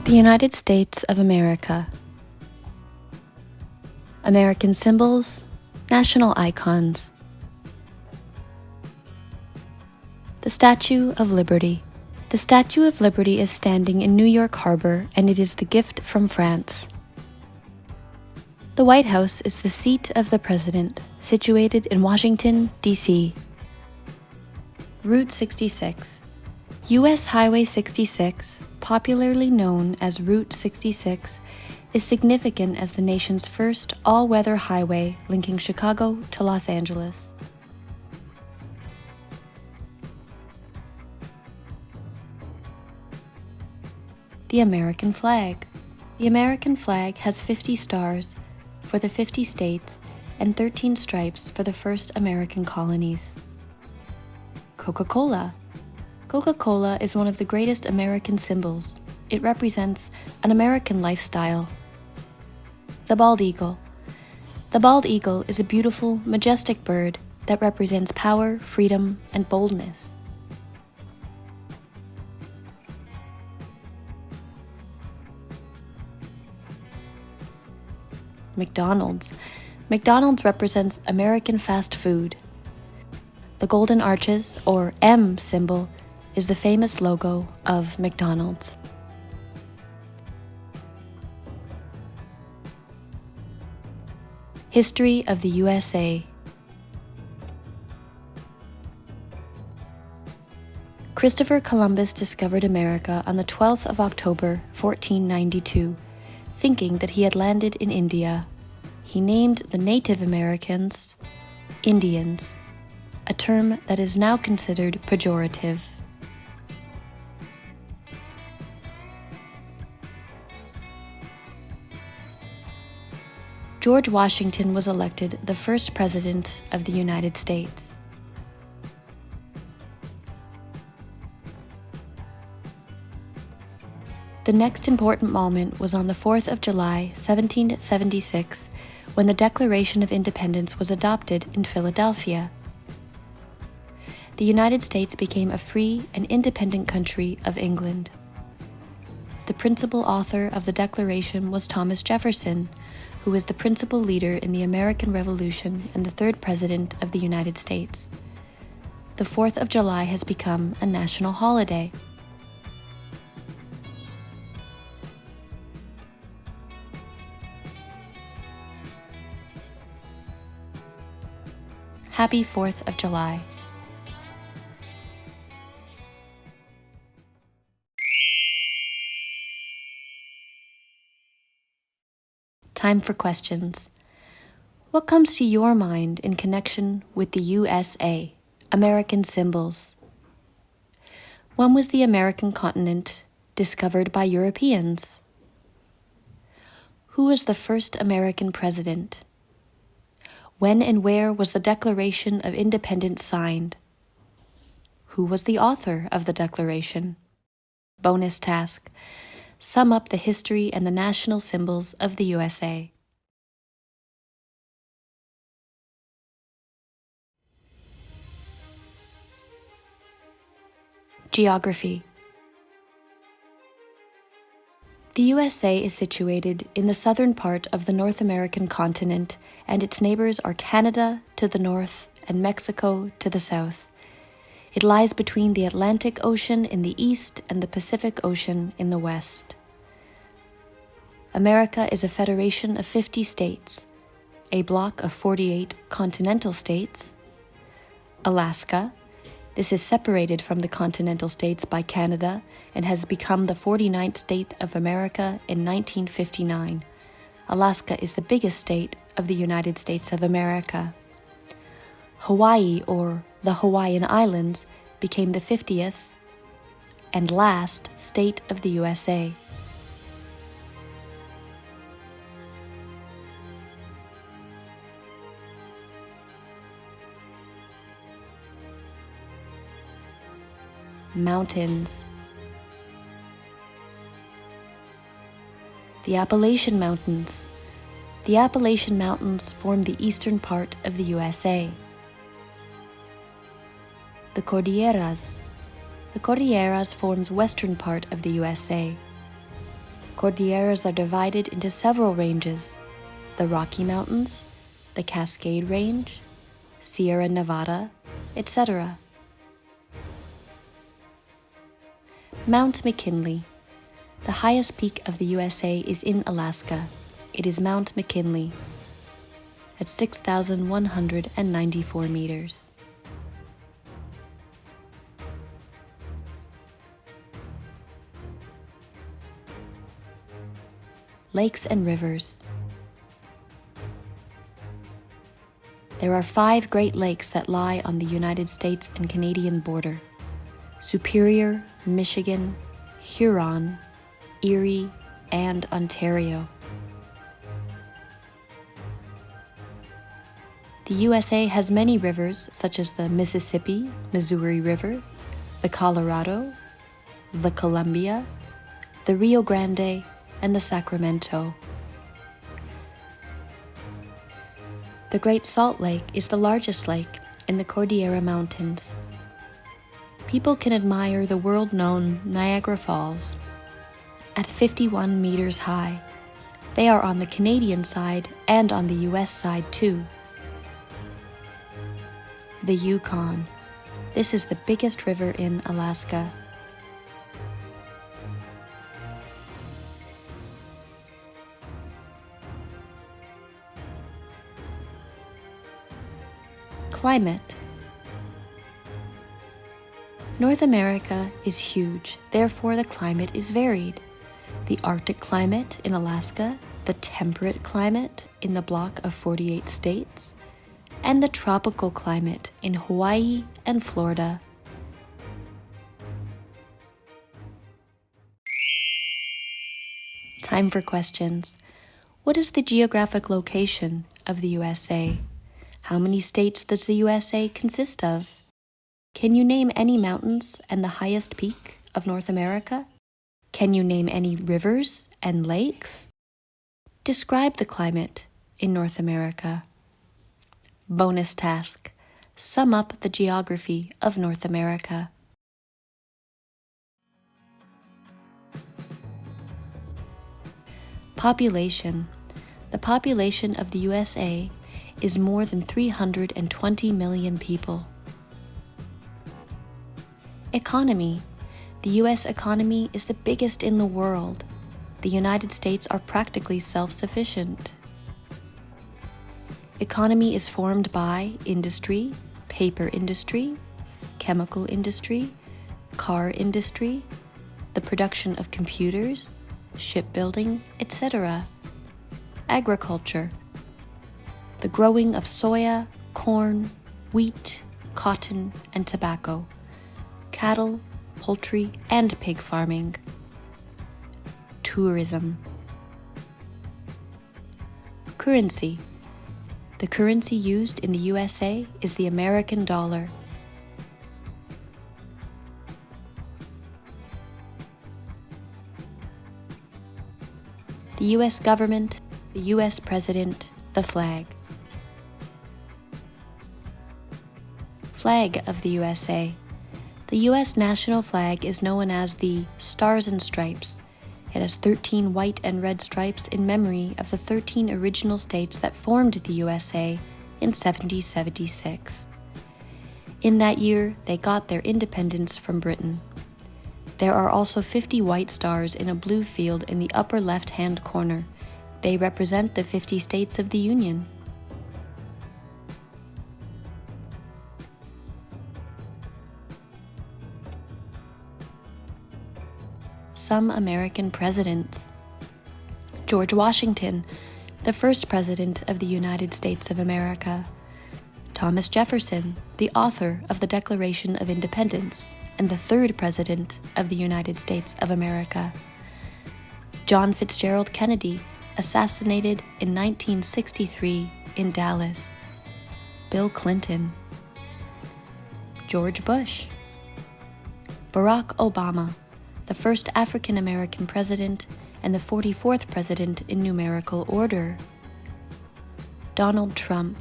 The United States of America. American symbols, national icons. The Statue of Liberty. The Statue of Liberty is standing in New York Harbor, and it is the gift from France. The White House is the seat of the President, situated in Washington, D.C. Route 66. U.S. Highway 66, popularly known as Route 66, is significant as the nation's first all-weather highway linking Chicago to Los Angeles. The American flag. The American flag has 50 stars for the 50 states and 13 stripes for the first American colonies. Coca-Cola. Coca-Cola is one of the greatest American symbols. It represents an American lifestyle. The bald eagle. The bald eagle is a beautiful, majestic bird that represents power, freedom, and boldness. McDonald's. McDonald's represents American fast food. The golden arches, or M symbol, is the famous logo of McDonald's. History of the USA. Christopher Columbus discovered America on the 12th of October, 1492, thinking that he had landed in India. He named the Native Americans Indians, a term that is now considered pejorative. George Washington was elected the first president of the United States. The next important moment was on the 4th of July, 1776, when the Declaration of Independence was adopted in Philadelphia. The United States became a free and independent country of England. The principal author of the Declaration was Thomas Jefferson, who was the principal leader in the American Revolution and the third president of the United States. The 4th of July has become a national holiday. Happy 4th of July. Time for questions. What comes to your mind in connection with the USA, American symbols? When was the American continent discovered by Europeans? Who was the first American president? When and where was the Declaration of Independence signed? Who was the author of the Declaration? Bonus task. Sum up the history and the national symbols of the USA. Geography. The USA is situated in the southern part of the North American continent, and its neighbors are Canada to the north and Mexico to the south. It lies between the Atlantic Ocean in the east and the Pacific Ocean in the west. America is a federation of 50 states, a block of 48 continental states. Alaska. This is separated from the continental states by Canada and has become the 49th state of America in 1959. Alaska is the biggest state of the United States of America. Hawaii, or the Hawaiian Islands, became the 50th and last state of the USA. Mountains. The Appalachian Mountains. The Appalachian Mountains form the eastern part of the USA. The Cordilleras. The Cordilleras forms western part of the USA. Cordilleras are divided into several ranges: the Rocky Mountains, the Cascade Range, Sierra Nevada, etc. Mount McKinley. The highest peak of the USA is in Alaska. It is Mount McKinley at 6,194 meters. Lakes and rivers. There are 5 Great Lakes that lie on the United States and Canadian border: Superior, Michigan, Huron, Erie, and Ontario. The USA has many rivers such as the Mississippi, Missouri River, the Colorado, the Columbia, the Rio Grande, and the Sacramento. The Great Salt Lake is the largest lake in the Cordillera Mountains. People can admire the world-known Niagara Falls at 51 meters high. They are on the Canadian side and on the US side too. The Yukon. This is the biggest river in Alaska. Climate. North America is huge, therefore the climate is varied. The Arctic climate in Alaska, the temperate climate in the block of 48 states, and the tropical climate in Hawaii and Florida. Time for questions. What is the geographic location of the USA? How many states does the USA consist of? Can you name any mountains and the highest peak of North America? Can you name any rivers and lakes? Describe the climate in North America. Bonus task: sum up the geography of North America. Population. The population of the USA is more than 320 million people. Economy. The US economy is the biggest in the world. The United States are practically self-sufficient. Economy is formed by industry, paper industry, chemical industry, car industry, the production of computers, shipbuilding, etc. Agriculture. The growing of soya, corn, wheat, cotton, and tobacco. Cattle, poultry, and pig farming. Tourism. Currency. The currency used in the USA is the American dollar. The US government, the US president, the flag. Flag of the USA. The US national flag is known as the Stars and Stripes. It has 13 white and red stripes in memory of the 13 original states that formed the USA in 1776. In that year, they got their independence from Britain. There are also 50 white stars in a blue field in the upper left-hand corner. They represent the 50 states of the Union. Some American presidents. George Washington, the first president of the United States of America. Thomas Jefferson, the author of the Declaration of Independence and the third president of the United States of America. John Fitzgerald Kennedy, assassinated in 1963 in Dallas. Bill Clinton. George Bush. Barack Obama, the first African American president and the 44th president in numerical order. Donald Trump,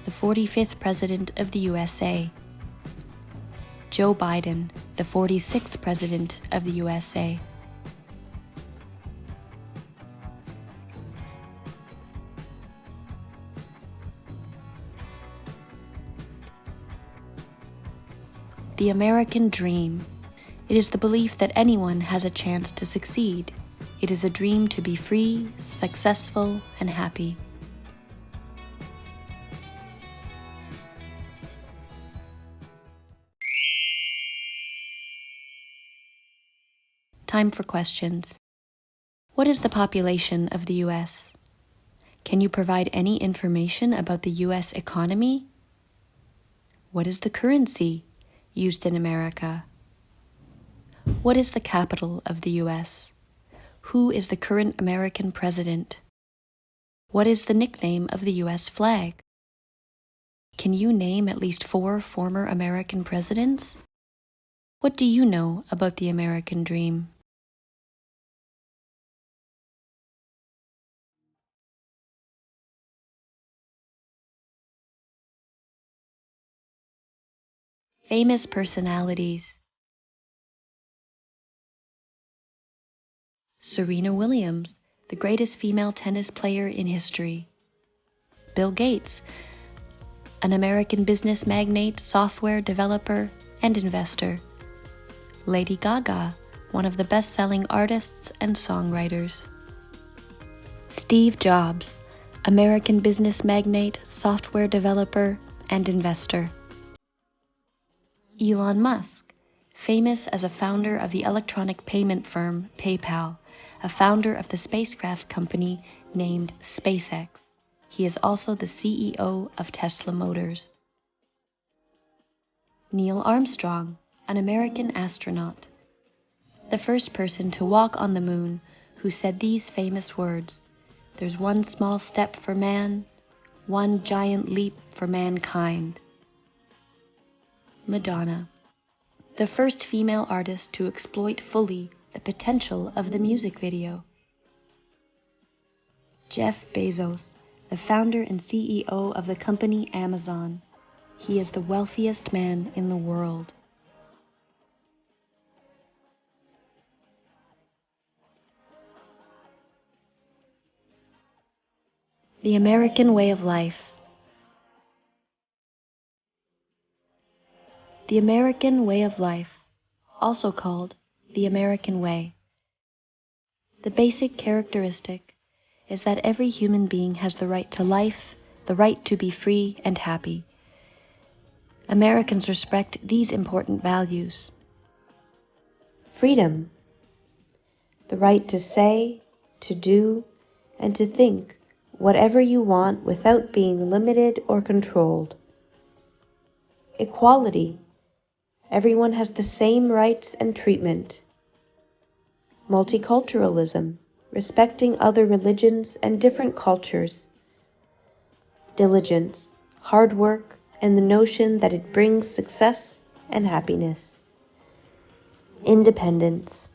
the 45th president of the USA. Joe Biden, the 46th president of the USA. The American dream. It is the belief that anyone has a chance to succeed. It is a dream to be free, successful, and happy. Time for questions. What is the population of the U.S.? Can you provide any information about the U.S. economy? What is the currency used in America? What is the capital of the U.S.? Who is the current American president? What is the nickname of the U.S. flag? Can you name at least 4 former American presidents? What do you know about the American dream? Famous personalities. Serena Williams, the greatest female tennis player in history. Bill Gates, an American business magnate, software developer, and investor. Lady Gaga, one of the best-selling artists and songwriters. Steve Jobs, American business magnate, software developer, and investor. Elon Musk, famous as a founder of the electronic payment firm PayPal, a founder of the spacecraft company named SpaceX. He is also the CEO of Tesla Motors. Neil Armstrong, an American astronaut. The first person to walk on the moon, who said these famous words, "There's one small step for man, one giant leap for mankind." Madonna, the first female artist to exploit fully the potential of the music video. Jeff Bezos, the founder and CEO of the company Amazon. He is the wealthiest man in the world. The American way of life. The American way of life, also called the American way. The basic characteristic is that every human being has the right to life, the right to be free and happy. Americans respect these important values. Freedom, the right to say, to do, and to think whatever you want without being limited or controlled. Equality, everyone has the same rights and treatment. Multiculturalism, respecting other religions and different cultures. Diligence, hard work, and the notion that it brings success and happiness. Independence.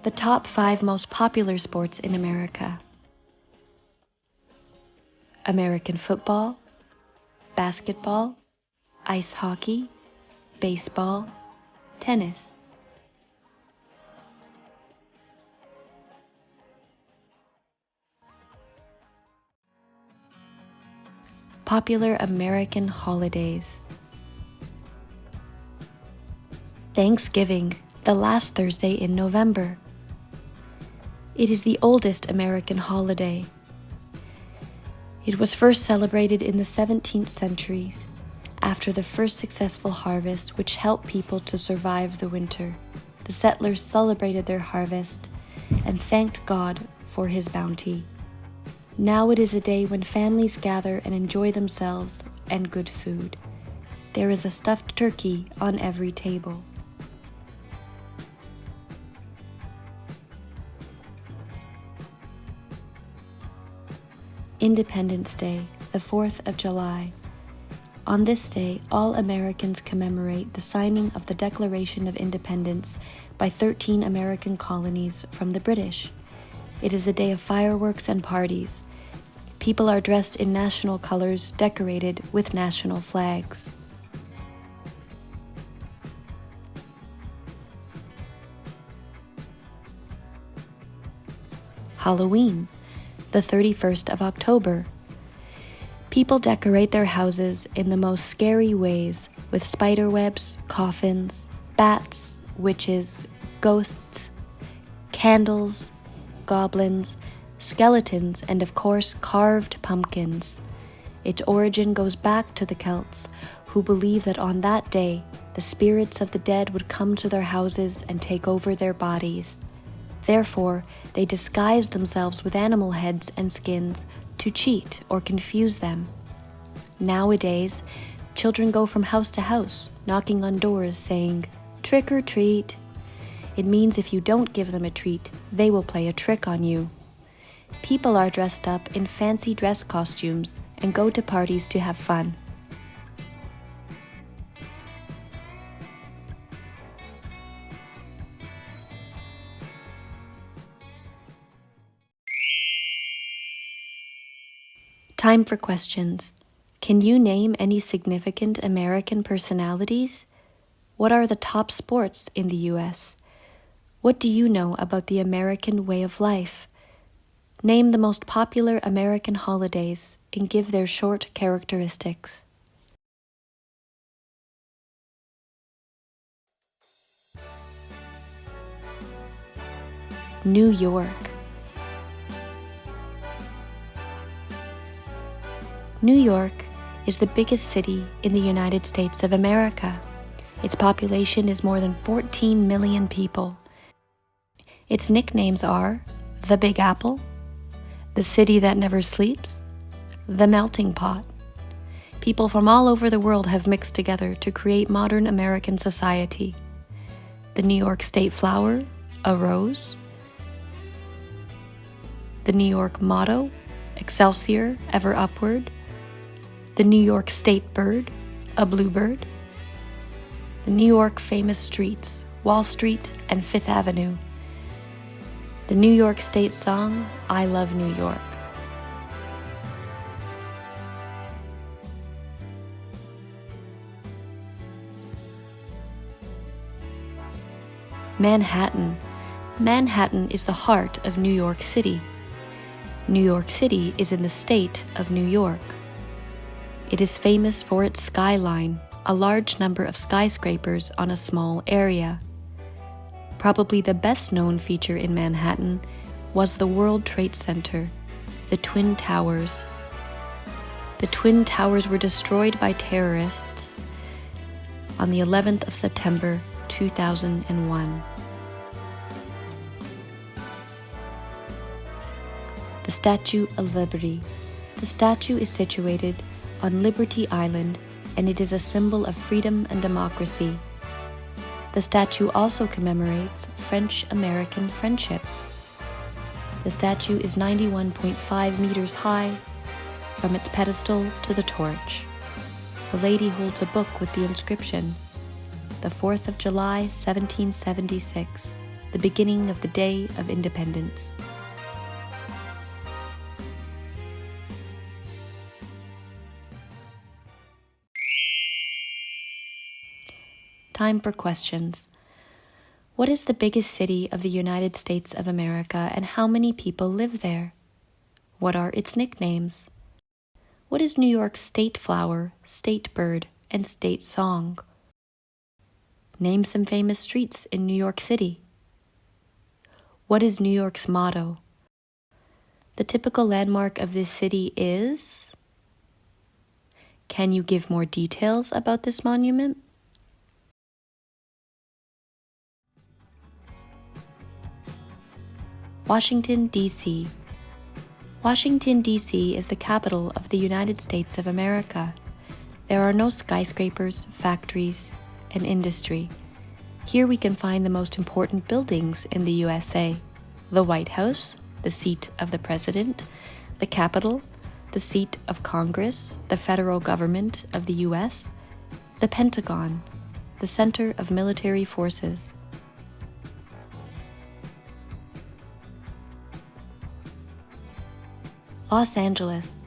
The top 5 most popular sports in America. American football, basketball, ice hockey, baseball, tennis. Popular American holidays. Thanksgiving, the last Thursday in November. It is the oldest American holiday. It was first celebrated in the 17th century, after the first successful harvest which helped people to survive the winter. The settlers celebrated their harvest and thanked God for his bounty. Now it is a day when families gather and enjoy themselves and good food. There is a stuffed turkey on every table. Independence Day, the 4th of July. On this day, all Americans commemorate the signing of the Declaration of Independence by 13 American colonies from the British. It is a day of fireworks and parties. People are dressed in national colors, decorated with national flags. Halloween, the 31st of October. People decorate their houses in the most scary ways with spider webs, coffins, bats, witches, ghosts, candles, goblins, skeletons, and of course carved pumpkins. Its origin goes back to the Celts, who believed that on that day, the spirits of the dead would come to their houses and take over their bodies. Therefore, they disguised themselves with animal heads and skins to cheat or confuse them. Nowadays, children go from house to house, knocking on doors saying, "Trick or treat." It means if you don't give them a treat, they will play a trick on you. People are dressed up in fancy dress costumes and go to parties to have fun. Time for questions. Can you name any significant American personalities? What are the top sports in the US? What do you know about the American way of life? Name the most popular American holidays and give their short characteristics. New York. New York is the biggest city in the United States of America. Its population is more than 14 million people. Its nicknames are the Big Apple, the City That Never Sleeps, the Melting Pot. People from all over the world have mixed together to create modern American society. The New York State flower, a rose. The New York motto, Excelsior, ever upward. The New York State bird, a bluebird. The New York famous streets, Wall Street and Fifth Avenue. The New York State song, I Love New York. Manhattan. Manhattan is the heart of New York City. New York City is in the state of New York. It is famous for its skyline, a large number of skyscrapers on a small area. Probably the best known feature in Manhattan was the World Trade Center, the Twin Towers. The Twin Towers were destroyed by terrorists on the 11th of September, 2001. The Statue of Liberty. The statue is situated on Liberty Island, and it is a symbol of freedom and democracy. The statue also commemorates French-American friendship. The statue is 91.5 meters high, from its pedestal to the torch. The lady holds a book with the inscription, "The 4th of July, 1776, the beginning of the Day of Independence." Time for questions. What is the biggest city of the United States of America and how many people live there? What are its nicknames? What is New York's state flower, state bird, and state song? Name some famous streets in New York City. What is New York's motto? The typical landmark of this city is? Can you give more details about this monument? Washington, D.C. Washington, D.C. is the capital of the United States of America. There are no skyscrapers, factories, and industry. Here we can find the most important buildings in the USA: the White House, the seat of the President, the Capitol, the seat of Congress, the federal government of the U.S., the Pentagon, the center of military forces. Los Angeles.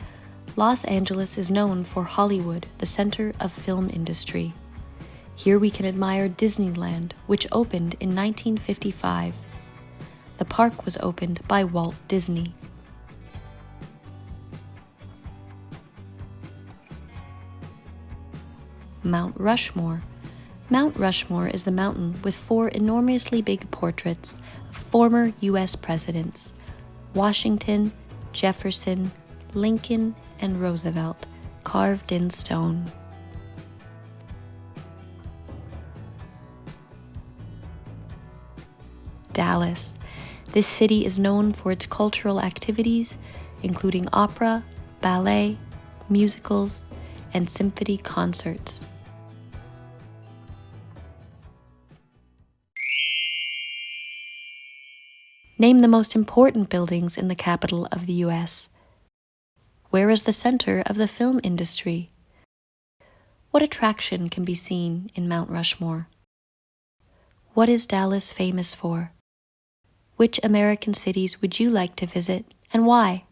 Los Angeles is known for Hollywood, the center of film industry. Here we can admire Disneyland, which opened in 1955. The park was opened by Walt Disney. Mount Rushmore. Mount Rushmore is the mountain with 4 enormously big portraits of former U.S. presidents, Washington, Jefferson, Lincoln, and Roosevelt, carved in stone. Dallas. This city is known for its cultural activities, including opera, ballet, musicals, and symphony concerts. Name the most important buildings in the capital of the U.S. Where is the center of the film industry? What attraction can be seen in Mount Rushmore? What is Dallas famous for? Which American cities would you like to visit, and why?